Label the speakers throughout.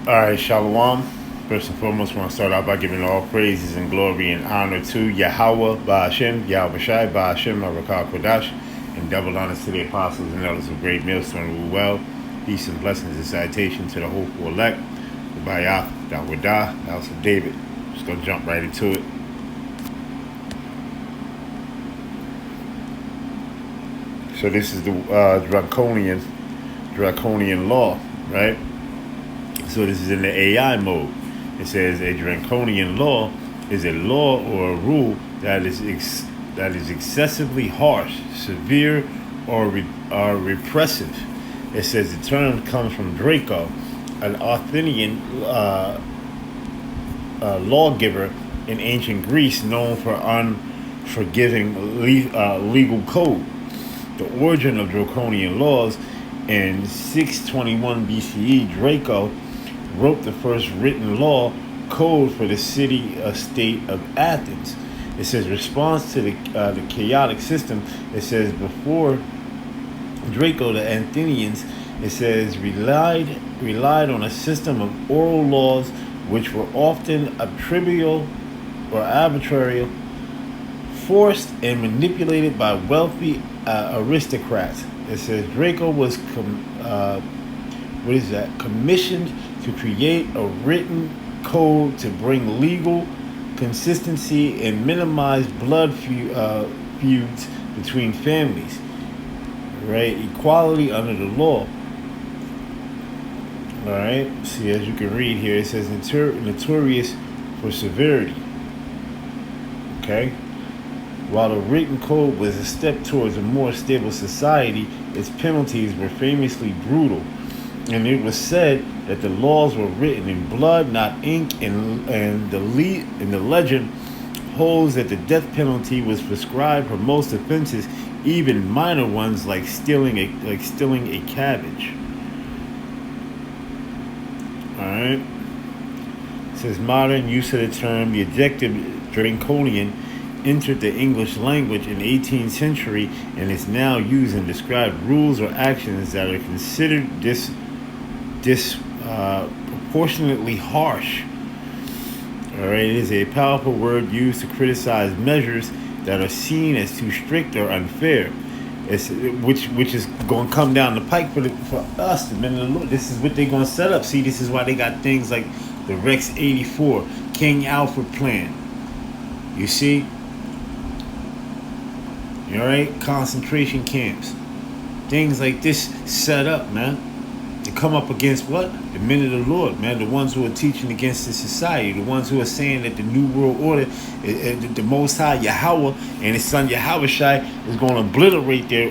Speaker 1: All right, Shalom. First and foremost, I want to start out by giving all praises and glory and honor to Yahweh, Ba'ashem, Yahweh Shai, Ba'ashem, Arakah Kodash, and double honors to the apostles and elders of great millstone rule well. Peace and blessings and citation to the hopeful elect, the Bayah, Dawadah, the house of David. Just going to jump right into it. So this is the Draconian law, right? So this is in the AI mode. It says a draconian law is a law or a rule that is excessively harsh, severe, or repressive. It says the term comes from Draco, an Athenian lawgiver in ancient Greece known for unforgiving legal code. The origin of draconian laws in 621 BCE, Draco wrote the first written law code for the city-state of Athens. It says response to the chaotic system. It says before Draco, the Athenians, it says relied on a system of oral laws which were often trivial or arbitrary, forced and manipulated by wealthy aristocrats. It says Draco was commissioned to create a written code to bring legal consistency and minimize blood feuds between families. Right, equality under the law. All right. See, as you can read here, it says notorious for severity. Okay. While the written code was a step towards a more stable society, its penalties were famously brutal, and it was said that the laws were written in blood, not ink, and the legend holds that the death penalty was prescribed for most offenses, even minor ones like stealing a cabbage. All right. It says modern use of the term, the adjective Draconian entered the English language in the 18th century and is now used and describe rules or actions that are considered disproportionately harsh. All right, it is a powerful word used to criticize measures that are seen as too strict or unfair. Which is going to come down the pike for us, the men of the Lord. This is what they're going to set up. See, this is why they got things like the Rex 84, King Alfred plan. You see? All right, concentration camps, things like this set up, man, to come up against what? The men of the Lord, man, the ones who are teaching against the society, the ones who are saying that the New World Order, the Most High Yahweh and His Son Yahweh Shai is going to obliterate their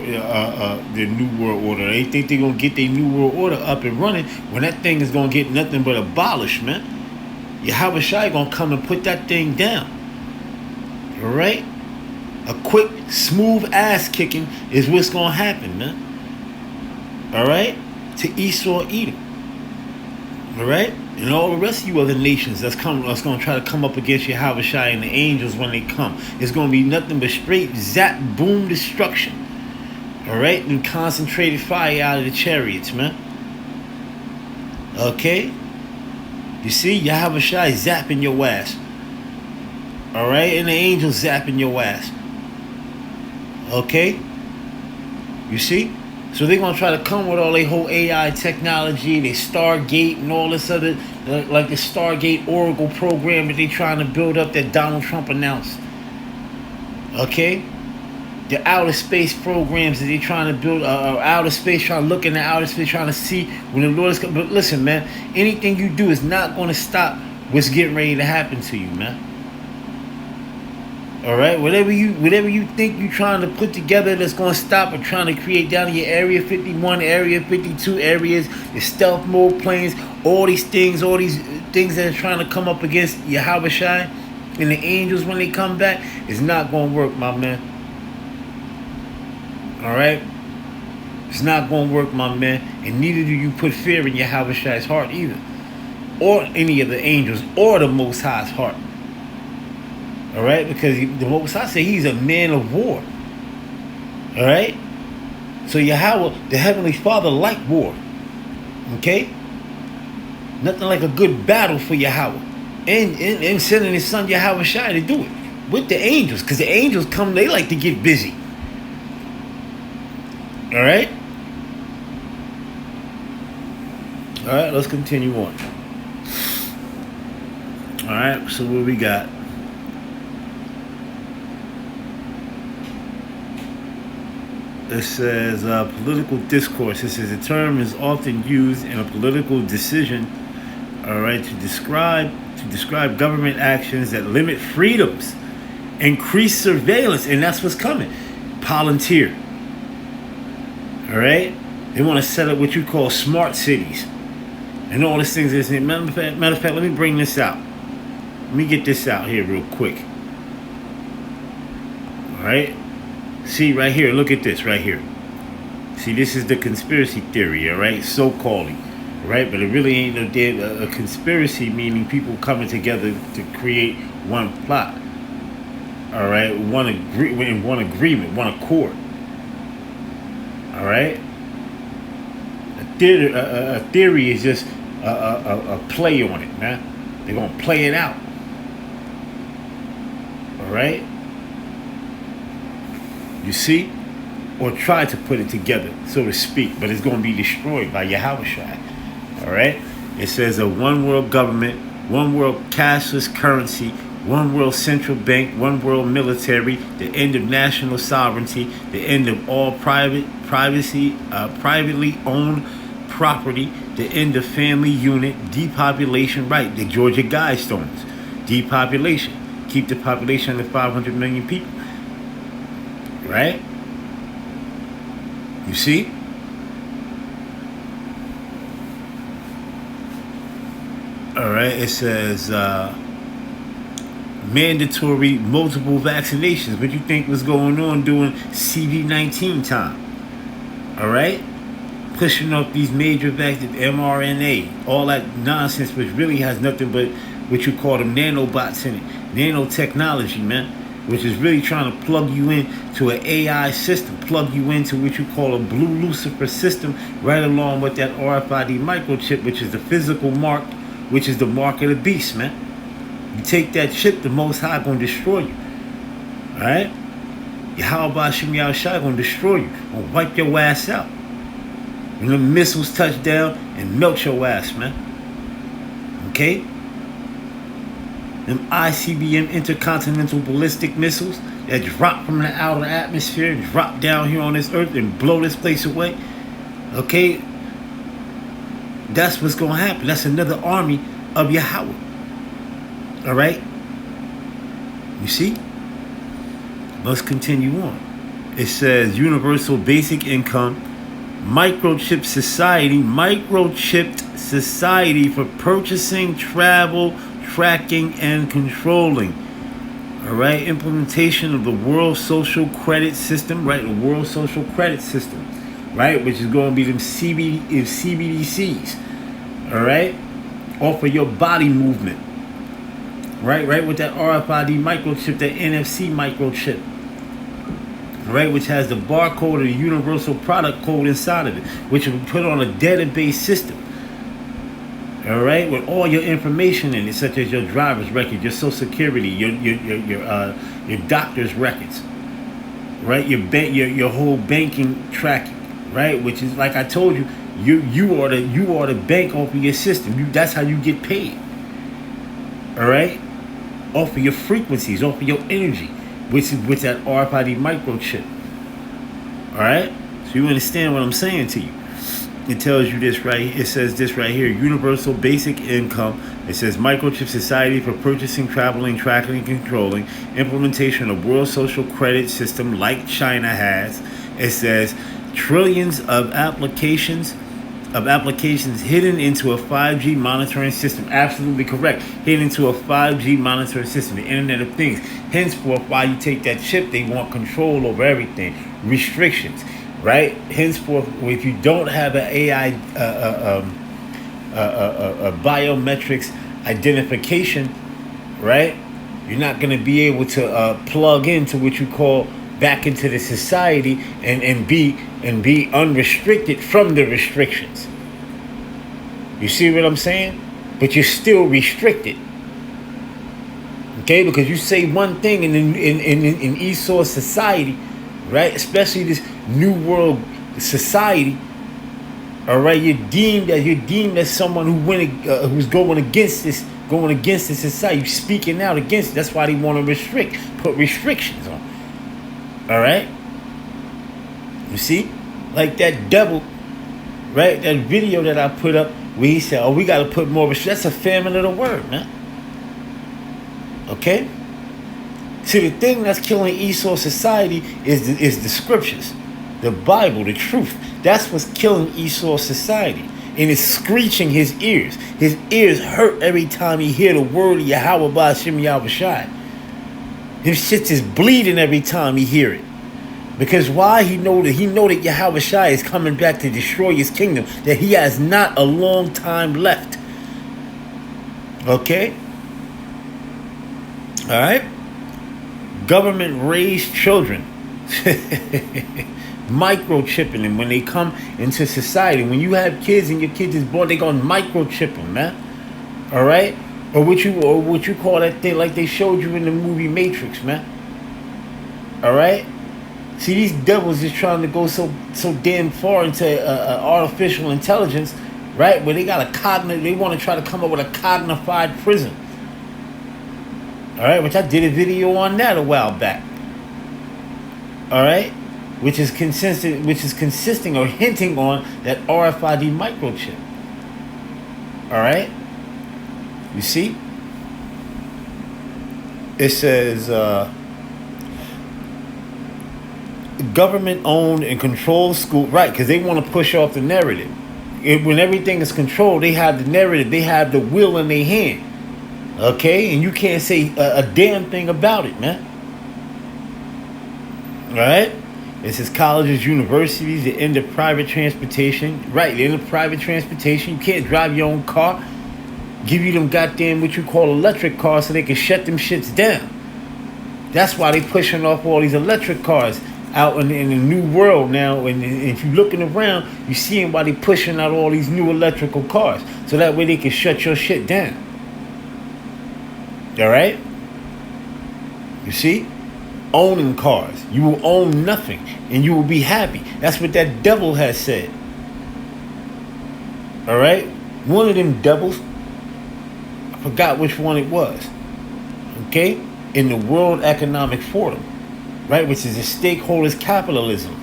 Speaker 1: New World Order. They think they're going to get their New World Order up and running when that thing is going to get nothing but abolished, man. Yahweh Shai going to come and put that thing down. All right? A quick, smooth ass kicking is what's going to happen, man. All right? To Esau, Edom. All right? And all the rest of you other nations that's going to try to come up against Yahweh Shai and the angels when they come. It's going to be nothing but straight zap, boom, destruction. All right? And concentrated fire out of the chariots, man. Okay? You see? Yahweh Shai zapping your ass. All right? And the angels zapping your ass. Okay? You see? So they're going to try to come with all their whole AI technology, their Stargate and all this other, like the Stargate Oracle program that they're trying to build up that Donald Trump announced. Okay? The outer space programs that they're trying to build, outer space, trying to look into outer space, trying to see when the Lord is coming. But listen, man, anything you do is not going to stop what's getting ready to happen to you, man. All right, whatever you think you're trying to put together that's going to stop or trying to create down in your Area 51, Area 52 areas, the stealth mode planes, all these things that are trying to come up against Yahweh Shai and the angels when they come back, is not going to work, my man. All right? It's not going to work, my man. And neither do you put fear in Yahweh Shai's heart either, or any of the angels, or the Most High's heart. All right, because the Most High say He's a man of war. All right, so Yahweh, the Heavenly Father, like war. Okay, Nothing like a good battle for Yahweh. And sending his son Yahweh Shai to do it. With the angels. Because the angels come, they like to get busy. Alright? Alright, let's continue on. Alright, so what we got? It says political discourse. It says the term is often used in a political decision, all right, to describe government actions that limit freedoms, increase surveillance, and that's what's coming. Palantir. All right, they want to set up what you call smart cities, and all these things. Matter of fact, let me bring this out. Let me get this out here real quick. All right. See right here, look at this right here. See, this is the conspiracy theory, all right? So-calling, right? But it really ain't a conspiracy, meaning people coming together to create one plot, all right? One agreement, one accord, all right? A theory is just a play on it, man. They're gonna play it out, all right? You see? Or try to put it together, so to speak. But it's going to be destroyed by Yahushua. Alright? It says a one world government, one world cashless currency, one world central bank, one world military, the end of national sovereignty, the end of all privately owned property, the end of family unit, depopulation, right, the Georgia Guidestones. Depopulation. Keep the population under 500 million people. Right? You see? All right. It says mandatory multiple vaccinations. What you think was going on during CV-19 time? All right? Pushing up these major vaccines, mRNA, all that nonsense, which really has nothing but what you call them nanobots in it. Nanotechnology, man. Which is really trying to plug you into an AI system, plug you into what you call a Blue Lucifer system, right along with that RFID microchip, which is the physical mark, which is the mark of the beast, man. You take that chip, the Most High gonna destroy you. All right? Yahweh Shem Yahushua gonna destroy you, gonna wipe your ass out. When the missiles touch down and melt your ass, man. Okay? Them ICBM intercontinental ballistic missiles that drop from the outer atmosphere and drop down here on this earth and blow this place away. Okay? That's what's going to happen. That's another army of Yahweh. All right? You see? Let's continue on. It says universal basic income, microchipped society for purchasing, travel, tracking, and controlling. All right, implementation of the World Social Credit System, right? The World Social Credit System, right? Which is going to be them CBDCs. All right, off of your body movement, right? With that RFID microchip, that NFC microchip, right? Which has the barcode or the universal product code inside of it, which will be put on a database system. All right, with all your information in it, such as your driver's record, your social security, your doctor's records, right? Your whole banking tracking, right? Which is, like I told you, you are the bank off of your system. That's how you get paid. All right, off of your frequencies, off of your energy, which is with that RFID microchip. All right, so you understand what I'm saying to you. It tells you this right. It says this right here: universal basic income. It says microchip society for purchasing, traveling, tracking, and controlling. Implementation of world social credit system like China has. It says trillions of applications hidden into a 5G monitoring system. Absolutely correct. Hidden into a 5G monitoring system, the Internet of Things. Henceforth, while you take that chip, they want control over everything. Restrictions. Right? Henceforth, if you don't have an AI, a biometrics identification, right? You're not going to be able to plug into what you call back into the society and be unrestricted from the restrictions. You see what I'm saying? But you're still restricted. Okay, because you say one thing in Esau society, right? Especially this new world society. All right, you're deemed as someone who's going against this society. You're speaking out against it. That's why they want to put restrictions on. All right, you see, like that devil, right? That video that I put up where he said, "Oh, we got to put more restrictions." That's a famine of the word, man. Okay. See, the thing that's killing Esau society is the scriptures, the Bible, the truth. That's what's killing Esau society. And it's screeching his ears. His ears hurt every time he hear the word of Yahweh Ba'ashem Yahushai. His shit is bleeding every time he hear it. Because why? He know that Yahushai is coming back to destroy his kingdom. That he has not a long time left. Okay? Alright? Government raised children. Microchipping them when they come into society. When you have kids and your kids is born, they gonna microchip them, man. All right, or what you call that thing like they showed you in the movie Matrix, man. All right. See, these devils is trying to go so damn far into artificial intelligence, right? Where they got they want to try to come up with a cognified prison. All right, which I did a video on that a while back. All right. Which is consisting or hinting on that RFID microchip. All right, you see, it says government-owned and controlled school, right? Because they want to push off the narrative. When everything is controlled, they have the narrative, they have the will in their hand. Okay, and you can't say a damn thing about it, man. All right. It says colleges, universities, the end of private transportation. Right, the end of private transportation. You can't drive your own car. Give you them goddamn what you call electric cars so they can shut them shits down. That's why they pushing off all these electric cars out in the new world now. And if you're looking around, you're seeing why they pushing out all these new electrical cars. So that way they can shut your shit down. All right? You see? Owning cars. You will own nothing and you will be happy. That's what that devil has said. All right? One of them devils, I forgot which one it was. Okay? In the World Economic Forum, right? Which is a stakeholders capitalism.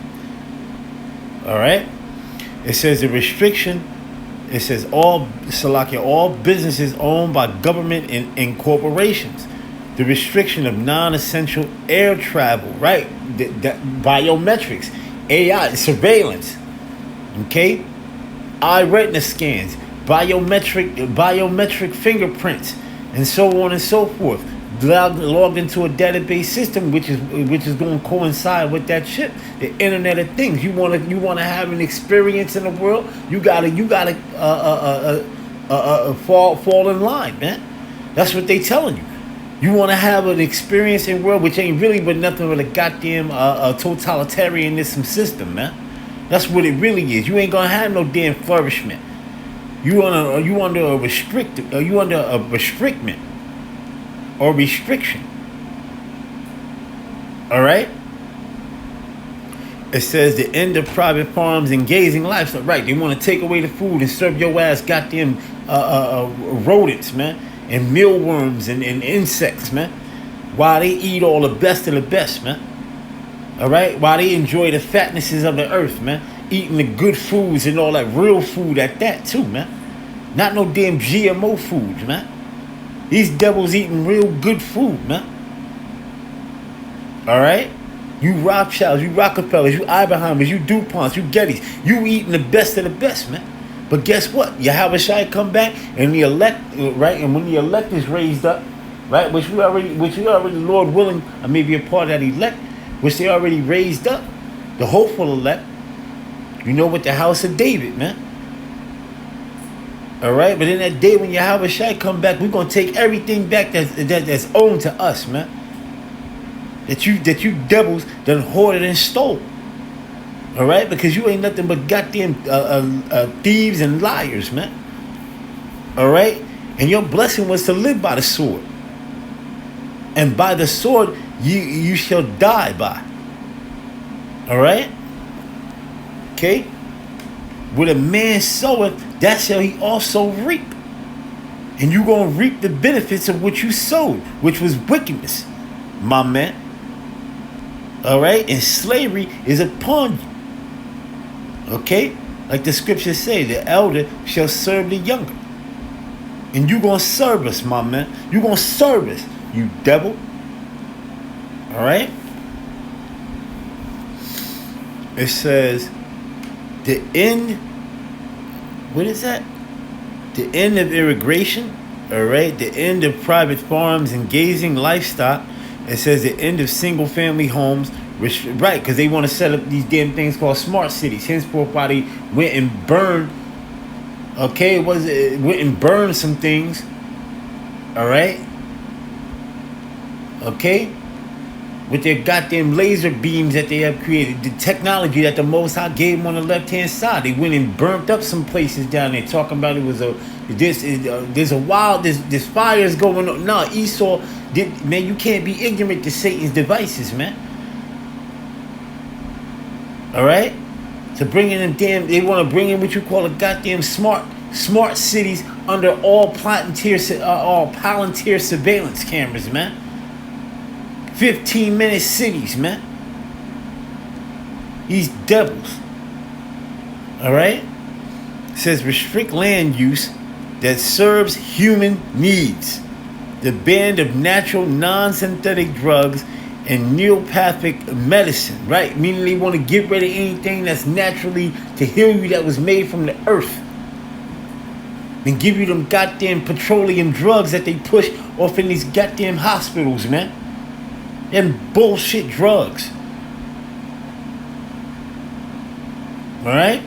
Speaker 1: All right? It says the restriction, it says all businesses owned by government and corporations. The restriction of non-essential air travel, right? Biometrics, AI, surveillance, okay? Eye retina scans, biometric fingerprints, and so on and so forth. Logged into a database system, which is going to coincide with that shit. The Internet of Things. You want to have an experience in the world. You gotta fall in line, man. That's what they telling you. You want to have an experience in the world, which ain't really but nothing but a goddamn totalitarianism system, man. That's what it really is. You ain't gonna have no damn flourishment. You under a restriction or restriction. All right. It says the end of private farms and grazing livestock. Right. They want to take away the food and serve your ass goddamn rodents, man. And mealworms and insects, man. While they eat all the best of the best, man. All right? While they enjoy the fatnesses of the earth, man. Eating the good foods and all that real food at that, too, man. Not no damn GMO foods, man. These devils eating real good food, man. All right? You Rothschilds, you Rockefellers, you Oppenheimers, you DuPonts, you Gettys. You eating the best of the best, man. But guess what? Yahweh Shai come back and the elect, right? And when the elect is raised up, right? Which we already, Lord willing, I may be a part of that elect, which they already raised up, the hopeful elect. You know, with the house of David, man. All right, but in that day when Yahweh Shai come back, we're gonna take everything back that's owned to us, man. That you devils done hoarded and stole. All right, because you ain't nothing but goddamn thieves and liars, man. All right? And your blessing was to live by the sword. And by the sword, you shall die by. All right? Okay? With a man soweth, that shall he also reap. And you're going to reap the benefits of what you sowed, which was wickedness, my man. All right? And slavery is upon you. Okay? Like the scriptures say, the elder shall serve the younger. And you're going to serve us, my man. You're going to serve us, you devil. All right? It says, the end, what is that? The end of irrigation, all right? The end of private farms and gazing livestock. It says the end of single family homes, right? Because they want to set up these damn things called smart cities. Henceforth, why they went and burned, okay? It went and burned some things, all right? Okay? With their goddamn laser beams that they have created, the technology that the Most High gave them on the left-hand side. They went and burnt up some places down there, talking about there's fires going on. No, Esau man, you can't be ignorant to Satan's devices, man. All right, to bring in they want to bring in what you call a goddamn smart cities under all Palantir surveillance cameras, man. 15-minute cities, man. These devils. All right? It says restrict land use that serves human needs. The ban of natural non-synthetic drugs and neuropathic medicine, right? Meaning they want to get rid of anything that's naturally to heal you that was made from the earth. And give you them goddamn petroleum drugs that they push off in these goddamn hospitals, man. And bullshit drugs. Alright?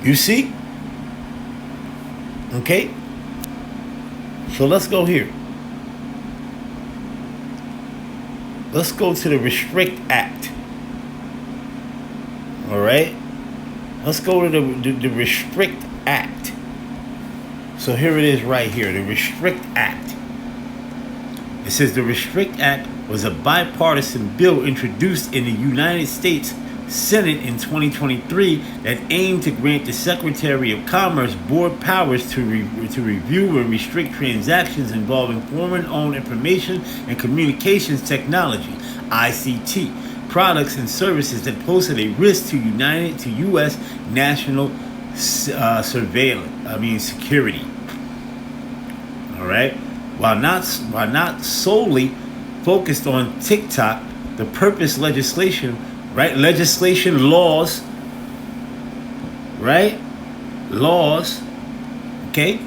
Speaker 1: You see? Okay? So let's go here. Let's go to the Restrict Act. Alright? Let's go to the Restrict Act. So here it is right here. The Restrict Act. It says the Restrict Act was a bipartisan bill introduced in the United States Senate in 2023 that aimed to grant the Secretary of Commerce broad powers to review and restrict transactions involving foreign-owned information and communications technology (ICT) products and services that pose a risk to U.S. national security. All right. While not solely focused on TikTok, the purpose legislation, right? Legislation laws, right? Laws, okay?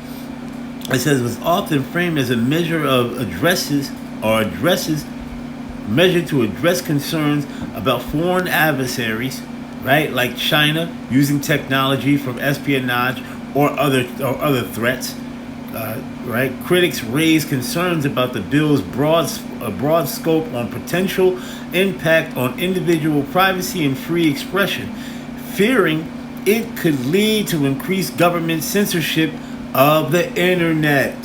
Speaker 1: It says it was often framed as a measure of measured to address concerns about foreign adversaries, right? Like China using technology from espionage or other threats. Right? Critics raise concerns about the bill's broad scope on potential impact on individual privacy and free expression, fearing it could lead to increased government censorship of the internet.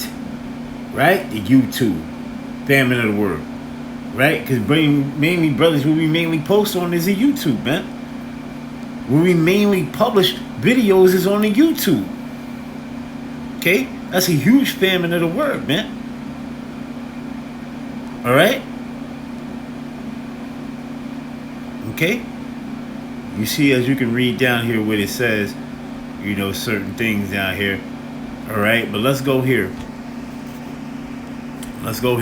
Speaker 1: Right? The YouTube. Famine of the world. Right? Because mainly, brothers, what we mainly post on is the YouTube, man. Where we mainly publish videos is on the YouTube. Okay? That's a huge famine of the word, man. All right? Okay? You see, as you can read down here what it says, certain things down here. All right? But let's go here. Let's go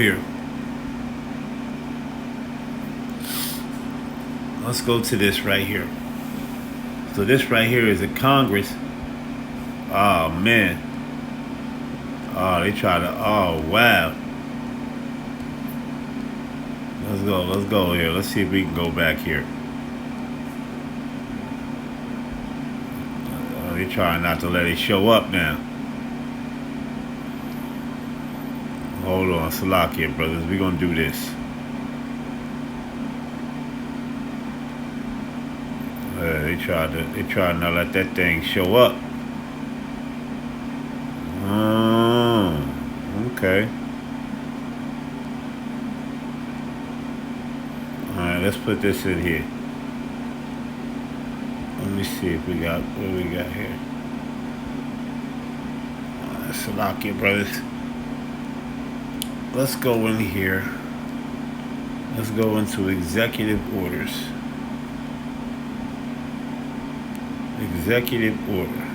Speaker 1: to this right here. So this right here is a Congress. Oh, man. Oh, they try to, oh, wow. Let's go here. Let's see if we can go back here. Oh, they trying not to let it show up now. Hold on, Salakia, brothers. We're going to do this. They try to not let that thing show up. Okay. Alright, let's put this in here. Let me see if we got what we got here. Salakia, brothers. Let's go in here. Let's go into executive orders. Executive order.